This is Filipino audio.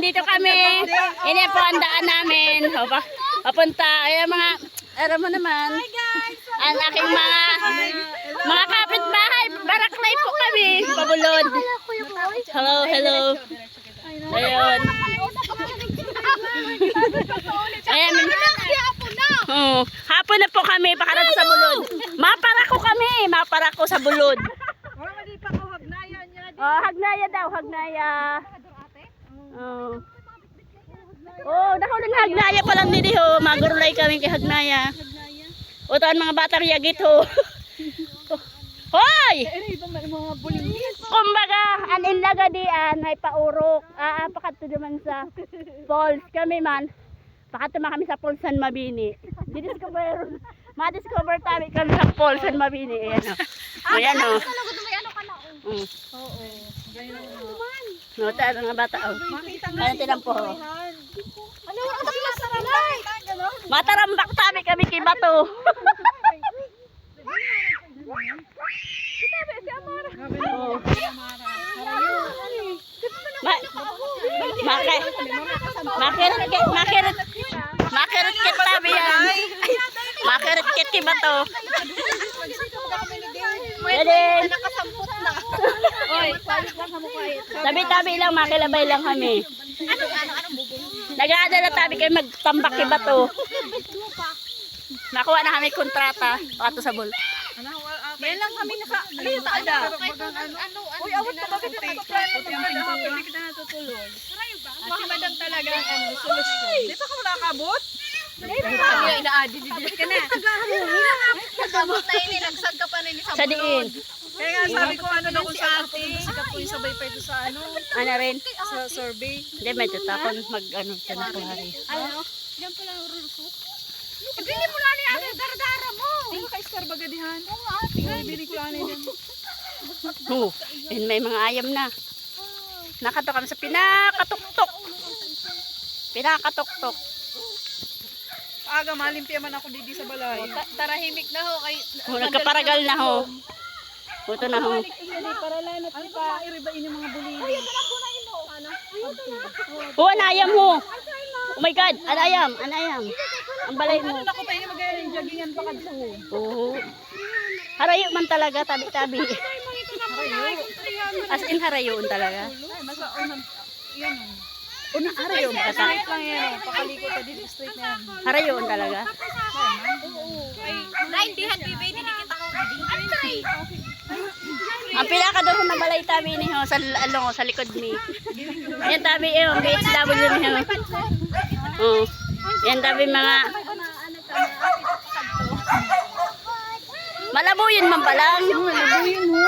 nandito kami. Ini po ang daan namin. O, papunta. Ayan mga, alam mo naman. Ang aking mga kapitbahay. Baraklay po kami. Pabulod. Hello, hello. Ayun. Ayan. Hapon na po kami. Pakarato sa bulod. Maparako kami. Maparako sa bulod. Oh, hagnaya daw, hagnaya. Oh, nakulang hagnaya pa lang din ho. Magurulay kami kay hagnaya. O taan mga batang yagit ho. Hoy! Kumbaga, aninlaga diyan ay paurok. Pakato naman sa falls kami man. Pakato kami sa Falls San Mabini. Ma-discover tabi kami sa Falls San Mabini. Ayan o. Ayan o. Oo. No, tayo mga bata. Oh. Kaya tinampo. Oh. Ano ang masarambay? Matarambak tabi kami kay bato. Oh. Makirit kit tabi yan. Makirit kit kay bato. Pwede. Tabi-tabi lang, makilabay lang kami. Nag-aadala tabi kayo magtambak kay bato. Nakuha na kami kontrata. Pato sa bul. Ngayon lang kami ano yung taada? Uy, awat pa bakit ito nakaplano magkala? Hindi kita natutuloy. Si madam talaga ang solusyon. Di pa ka nakakabot? Hindi pa. Inaadi dito ka na. Nagkabot na ini, nagsag ka pa na ini Sa diin. Kaya nga sabi ko ano daw sa ate, sikat po yung sabay pa ito sa ano, Ano rin? sa survey. Hindi, medyo takon mag-ano siya na kuhari. Ano? Yan pala ang rulusot. Bili mo lang niya ang dardara mo. Hindi ka istar bagadihan. Oo nga, bili ko lang niya. Oh, and may mga ayam na. Nakato kami sa pinakatuktok. Pinakatuktok. Aga malimpia man ako didi sa balay. Tarahimik na ho kay Oh, nagkaparagal na ho. Ito na ho. para lanat ano pa iribain yung mga bulili. Ay, ako na ino. Ano? Oh, anayam ho. Oh my God, anayam, anayam. Ang balay mo. Ano na ko pa ini magayon joggingan pa kadto. Oo. Harayo man talaga, tabi-tabi. As in harayoon talaga. Ay, masa unang yan. Una, harayoon ba ta? Straight lang yan. Pakaliko ta dito straight na yan. Harayoon talaga. Ay, dihan bibi dinikita ko didi. Ang pinaka doon na balay tabi ni ho sa along sa likod mi. Yan tabi eh, BHW ni ho. Oh. Yan tabi mga Malabuyin man pa lang. Malabuyin mo.